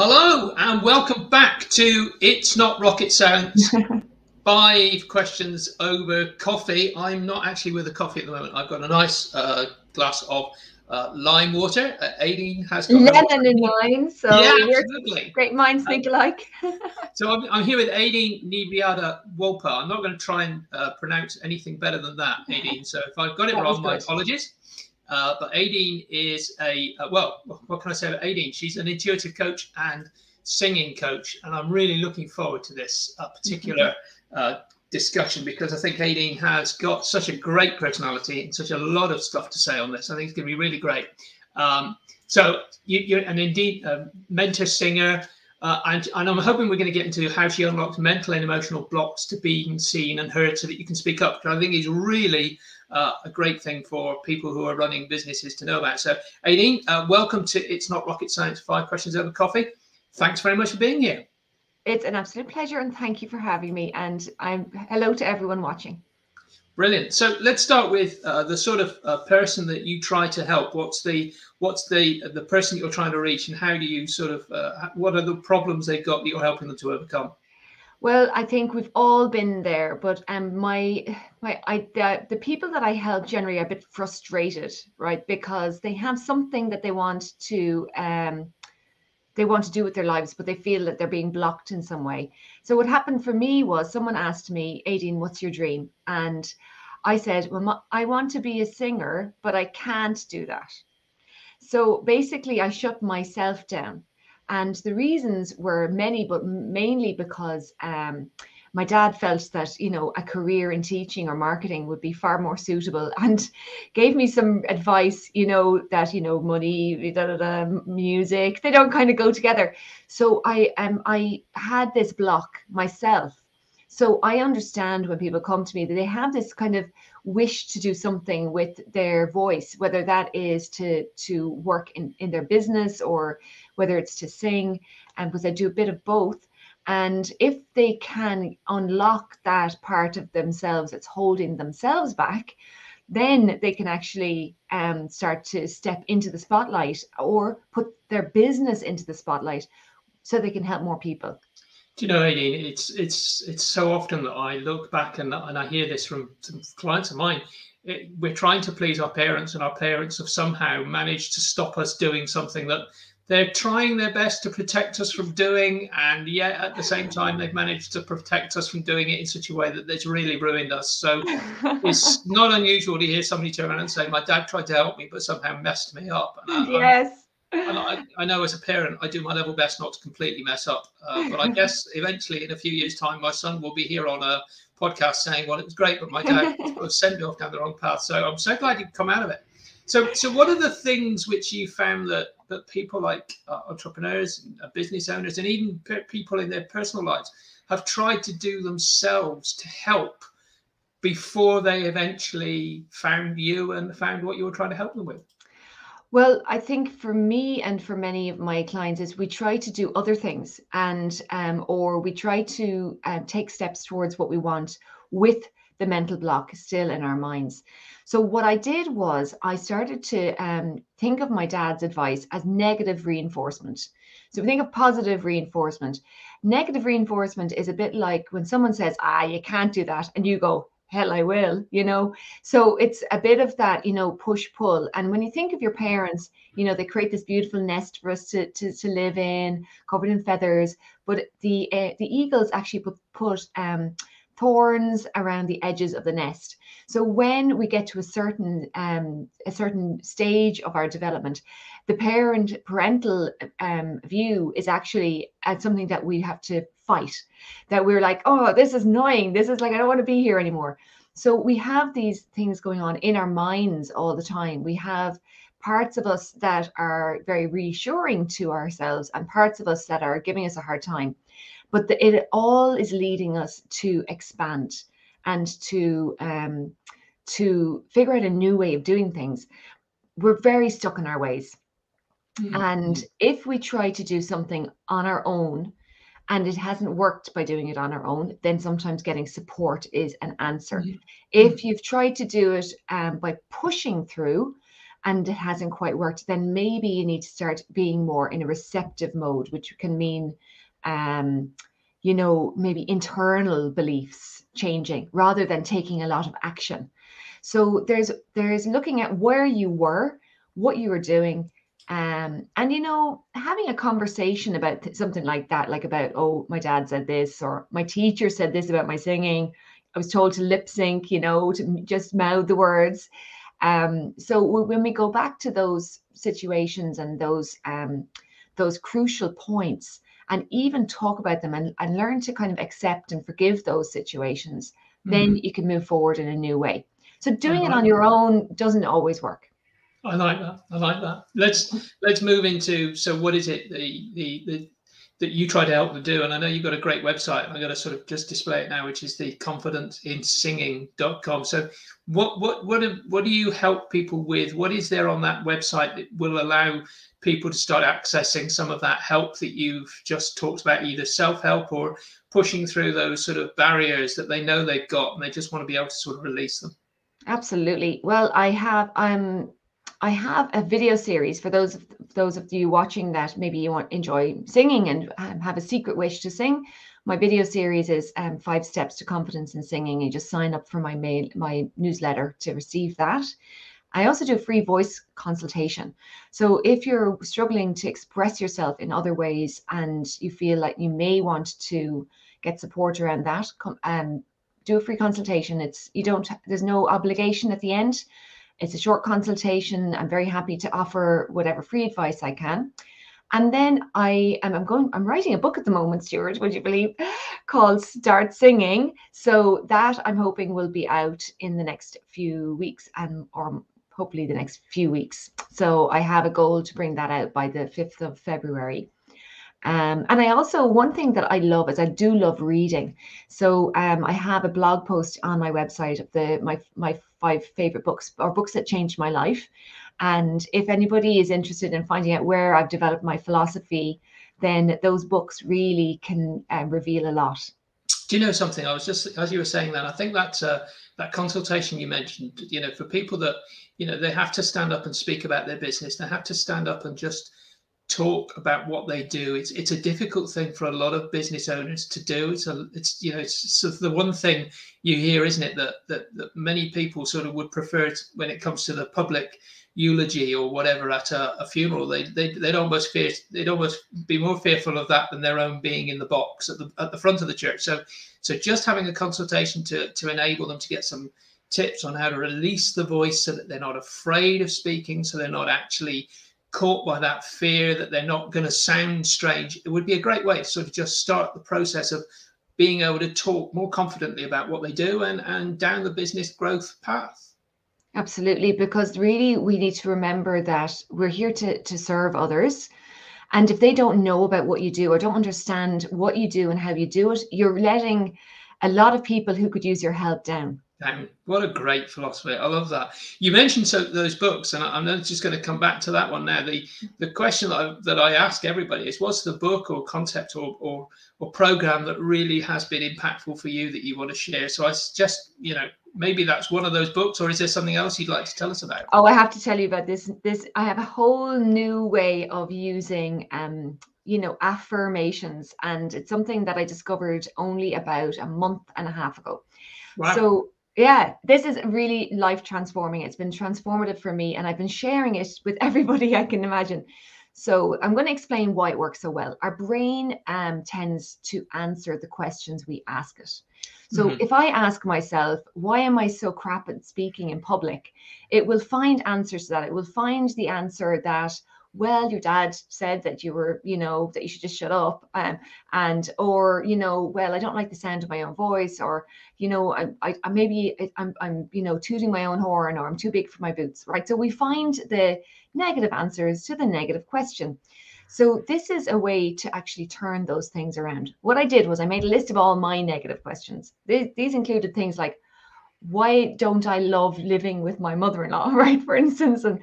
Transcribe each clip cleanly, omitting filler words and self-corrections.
Hello and welcome back to It's Not Rocket Science. 5 questions over coffee. I'm not actually with a coffee at the moment. I've got a nice glass of lime water. Aideen has got lemon in mine, so yeah, we're absolutely. great minds think alike. So I'm here with Aideen Riada Wolpe. I'm not going to try and pronounce anything better than that, Aideen. So if I've got it wrong, my apologies. But Aideen is well, what can I say about Aideen? She's an intuitive coach and singing coach, and I'm really looking forward to this particular discussion because I think Aideen has got such a great personality and such a lot of stuff to say on this. I think it's going to be really great. So you're an indeed mentor singer, and I'm hoping we're going to get into how she unlocks mental and emotional blocks to being seen and heard so that you can speak up, which I think is really a great thing for people who are running businesses to know about. So Aideen, welcome to It's Not Rocket Science, 5 questions over coffee. Thanks very much for being here. It's an absolute pleasure, and thank you for having me. And hello to everyone watching. Brilliant. So let's start with the sort of person that you try to help. What's the person you're trying to reach, and how do you sort of what are the problems they've got that you're helping them to overcome? Well, I think we've all been there, but the people that I help generally are a bit frustrated, right? Because they have something that they want to do with their lives, but they feel that they're being blocked in some way. So what happened for me was someone asked me, Aideen, what's your dream? And I said, well, I want to be a singer, but I can't do that. So basically I shut myself down. And the reasons were many, but mainly because my dad felt that, a career in teaching or marketing would be far more suitable, and gave me some advice, that, money, music, they don't kind of go together. So I had this block myself. So I understand when people come to me that they have this kind of wish to do something with their voice, whether that is to work in their business or whether it's to sing, and because I do a bit of both. And if they can unlock that part of themselves that's holding themselves back, then they can actually start to step into the spotlight or put their business into the spotlight so they can help more people. Do you know, Aideen, it's so often that I look back and I hear this from some clients of mine. We're trying to please our parents, and our parents have somehow managed to stop us doing something that they're trying their best to protect us from doing, and yet at the same time they've managed to protect us from doing it in such a way that it's really ruined us. So it's not unusual to hear somebody turn around and say, my dad tried to help me but somehow messed me up. Yes. And I know as a parent, I do my level best not to completely mess up. But I guess eventually in a few years' time, my son will be here on a podcast saying, well, it was great, but my dad sent me off down the wrong path. So I'm so glad you've come out of it. So what are the things which you found that people like entrepreneurs, business owners, and even people in their personal lives have tried to do themselves to help before they eventually found you and found what you were trying to help them with? Well, I think for me and for many of my clients is we try to do other things, and or we try to take steps towards what we want with the mental block still in our minds. So what I did was I started to think of my dad's advice as negative reinforcement. So we think of positive reinforcement. Negative reinforcement is a bit like when someone says, you can't do that, and you go, hell, I will, So it's a bit of that, push pull. And when you think of your parents, they create this beautiful nest for us to live in, covered in feathers. But the eagles actually put thorns around the edges of the nest. So when we get to a certain stage of our development, the parental view is actually something that we have to fight, that we're like, oh, this is annoying. This is like, I don't want to be here anymore. So we have these things going on in our minds all the time. We have parts of us that are very reassuring to ourselves and parts of us that are giving us a hard time. But it all is leading us to expand and to figure out a new way of doing things. We're very stuck in our ways. Mm-hmm. And if we try to do something on our own and it hasn't worked by doing it on our own, then sometimes getting support is an answer. Mm-hmm. If you've tried to do it by pushing through, and it hasn't quite worked, then maybe you need to start being more in a receptive mode, which can mean, maybe internal beliefs changing rather than taking a lot of action. So there's looking at where you were, what you were doing, and having a conversation about something like that, like about, oh, my dad said this, or my teacher said this about my singing. I was told to lip sync, to just mouth the words. So when we go back to those situations and those crucial points, and even talk about them and learn to kind of accept and forgive those situations, then you can move forward in a new way. So doing it on your own doesn't always work. I like that. Let's move into, so what is it that you try to help them do? And I know you've got a great website. I'm going to sort of just display it now, which is the confidentInSinging.com. So what do you help people with? What is there on that website that will allow people to start accessing some of that help that you've just talked about, either self-help or pushing through those sort of barriers that they know they've got and they just want to be able to sort of release them? Absolutely. Well, I have a video series for those of you watching that maybe you enjoy singing and have a secret wish to sing. My video series is 5 Steps to Confidence in Singing. You just sign up for my newsletter to receive that. I also do a free voice consultation. So if you're struggling to express yourself in other ways and you feel like you may want to get support around that, do a free consultation. There's no obligation at the end. It's a short consultation. I'm very happy to offer whatever free advice I can. And then I'm writing a book at the moment, Stuart, would you believe, called Start Singing. So that I'm hoping will be out in the next few weeks, or hopefully the next few weeks. So I have a goal to bring that out by the 5th of February. And I also, one thing that I love is I do love reading. So I have a blog post on my website of my 5 favorite books, or books that changed my life. And if anybody is interested in finding out where I've developed my philosophy, then those books really can reveal a lot. Do you know something? I was just, as you were saying that, I think that consultation you mentioned, for people that, they have to stand up and speak about their business. They have to stand up and just talk about what they do. It's a difficult thing for a lot of business owners to do. It's sort of the one thing you hear, isn't it, that many people sort of would prefer when it comes to the public eulogy or whatever at a funeral. They'd almost be more fearful of that than their own being in the box at the front of the church. So just having a consultation to enable them to get some tips on how to release the voice so that they're not afraid of speaking, so they're not actually caught by that fear that they're not going to sound strange. It would be a great way to sort of just start the process of being able to talk more confidently about what they do and down the business growth path. Absolutely, because really we need to remember that we're here to serve others. And if they don't know about what you do or don't understand what you do and how you do it, you're letting a lot of people who could use your help down. What a great philosophy. I love that. You mentioned those books, and I'm just going to come back to that one now. The question that I ask everybody is, what's the book or concept or program that really has been impactful for you that you want to share? So I suggest, maybe that's one of those books, or is there something else you'd like to tell us about? Oh, I have to tell you about this. I have a whole new way of using affirmations, and it's something that I discovered only about a month and a half ago. Wow. So yeah, this is really life transforming. It's been transformative for me, and I've been sharing it with everybody I can imagine. So I'm going to explain why it works so well. Our brain tends to answer the questions we ask it. So if I ask myself, why am I so crap at speaking in public? It will find answers to that. It will find the answer that, well, your dad said that you were, that you should just shut up. Well, I don't like the sound of my own voice, or, I'm tooting my own horn, or I'm too big for my boots, right? So we find the negative answers to the negative question. So this is a way to actually turn those things around. What I did was I made a list of all my negative questions. These included things like, why don't I love living with my mother-in-law, right? For instance, and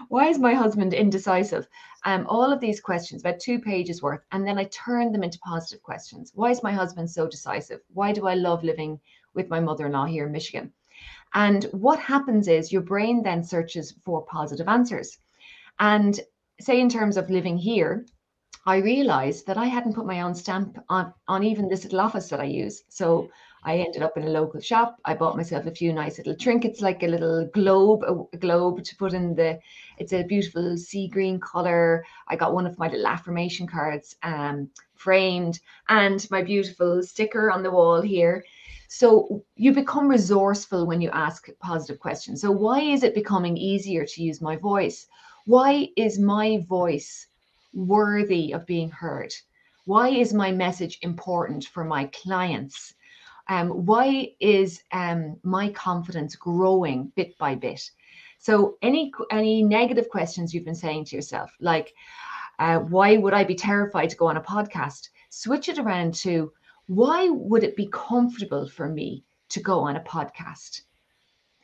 why is my husband indecisive? All of these questions, about 2 pages worth. And then I turned them into positive questions. Why is my husband so decisive? Why do I love living with my mother-in-law here in Michigan? And what happens is your brain then searches for positive answers. And say in terms of living here, I realized that I hadn't put my own stamp on even this little office that I use. So I ended up in a local shop. I bought myself a few nice little trinkets, like a little globe, a globe to put in it's a beautiful sea green color. I got one of my little affirmation cards framed, and my beautiful sticker on the wall here. So you become resourceful when you ask positive questions. So why is it becoming easier to use my voice? Why is my voice worthy of being heard? Why is my message important for my clients? Why is my confidence growing bit by bit? So any negative questions you've been saying to yourself, like, why would I be terrified to go on a podcast? Switch it around to, why would it be comfortable for me to go on a podcast?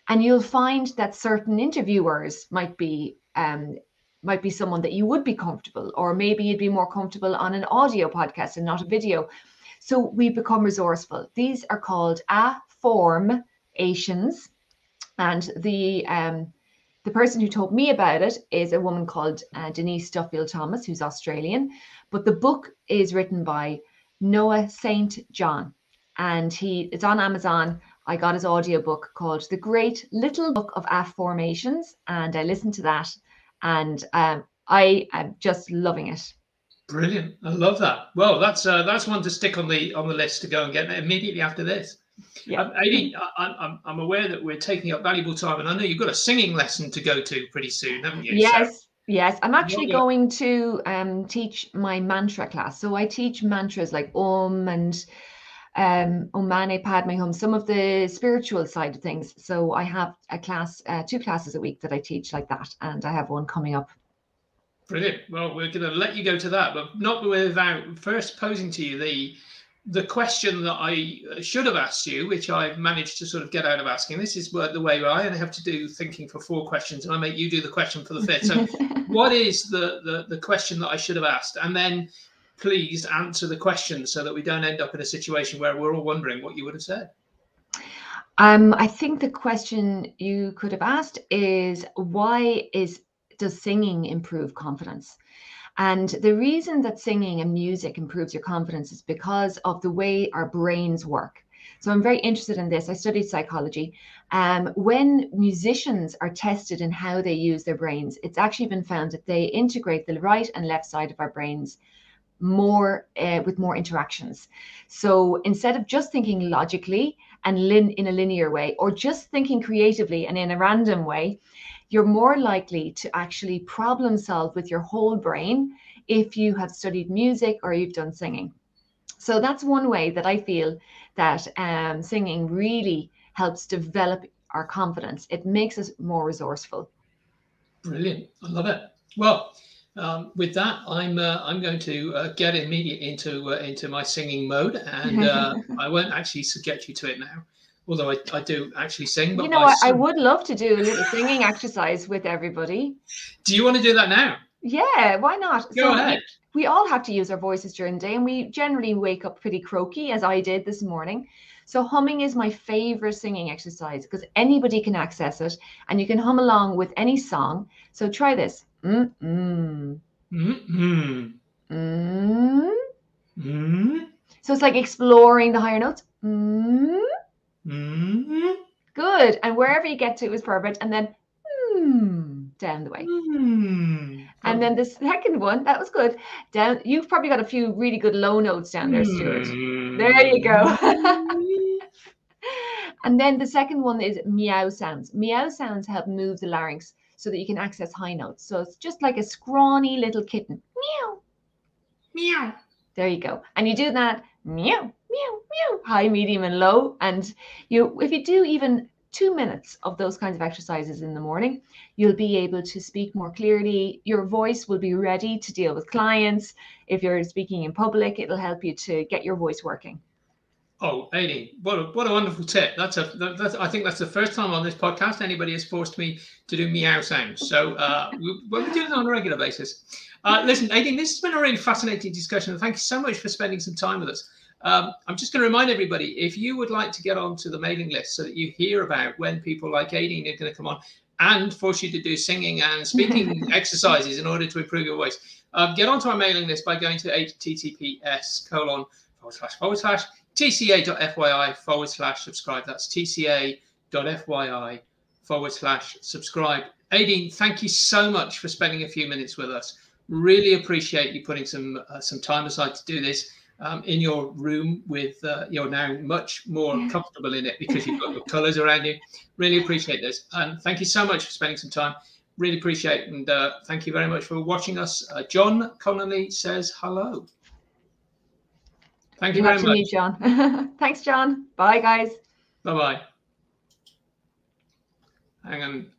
And you'll find that certain interviewers might be someone that you would be comfortable, or maybe you'd be more comfortable on an audio podcast and not a video. So we become resourceful. These are called affirmations. And the person who told me about it is a woman called Denise Duffield Thomas, who's Australian. But the book is written by Noah St. John, and it's on Amazon. I got his audiobook called The Great Little Book of Affirmations, and I listened to that, and I am just loving it. Brilliant. I love that. Well, that's one to stick on the list to go and get immediately after this. Yeah. Aideen, I'm aware that we're taking up valuable time, and I know you've got a singing lesson to go to pretty soon, haven't you? Yes. So, yes, I'm actually going to teach my mantra class. So I teach mantras like and Om Mani Padme Hum, some of the spiritual side of things. So I have a class, 2 classes a week that I teach like that, and I have one coming up. Brilliant. Well, we're going to let you go to that, but not without first posing to you the question that I should have asked you, which I've managed to sort of get out of asking. This is the way where I only have to do thinking for 4 questions, and I make you do the question for the 5th. So what is the question that I should have asked? And then please answer the question so that we don't end up in a situation where we're all wondering what you would have said. I think the question you could have asked is, does singing improve confidence? And the reason that singing and music improves your confidence is because of the way our brains work. So I'm very interested in this. I studied psychology. When musicians are tested in how they use their brains, it's actually been found that they integrate the right and left side of our brains more with more interactions. So instead of just thinking logically and in a linear way, or just thinking creatively and in a random way, you're more likely to actually problem solve with your whole brain if you have studied music or you've done singing. So that's one way that I feel that singing really helps develop our confidence. It makes us more resourceful. Brilliant. I love it. Well, with that, I'm going to get immediately into my singing mode, and I won't actually subject you to it now. Although I do actually sing. But you know, I would love to do a little singing exercise with everybody. Do you want to do that now? Yeah, why not? Go ahead. We all have to use our voices during the day, and we generally wake up pretty croaky, as I did this morning. So humming is my favorite singing exercise because anybody can access it, and you can hum along with any song. So try this. Mm-mm. Mm-mm. Mm-mm. So it's like exploring the higher notes. Mm-mm. Mm-hmm. Good. And wherever you get to is perfect. And then down the way. And then the second one, that was good. Down. You've probably got a few really good low notes down there, Stuart. There you go. And then the second one is meow sounds. Meow sounds help move the larynx so that you can access high notes. So it's just like a scrawny little kitten. Meow. Meow. There you go. And you do that meow, meow, meow, high, medium, and low. And if you do even 2 minutes of those kinds of exercises in the morning, you'll be able to speak more clearly. Your voice will be ready to deal with clients. If you're speaking in public, it'll help you to get your voice working. Oh, Aideen, what a wonderful tip. I think that's the first time on this podcast anybody has forced me to do meow sounds. So we'll be doing it on a regular basis. Listen, Aideen, this has been a really fascinating discussion. And thank you so much for spending some time with us. I'm just going to remind everybody, if you would like to get onto the mailing list so that you hear about when people like Aideen are going to come on and force you to do singing and speaking exercises in order to improve your voice, get onto our mailing list by going to https://tca.fyi/subscribe. That's tca.fyi/subscribe. Aideen, thank you so much for spending a few minutes with us. Really appreciate you putting some time aside to do this in your room with you're now much more comfortable in it because you've got your colours around you. Really appreciate this. And thank you so much for spending some time. Really appreciate it. And thank you very much for watching us. John Connolly says hello. Thank you very much. Me, John. Thanks, John. Bye, guys. Bye-bye. Hang on.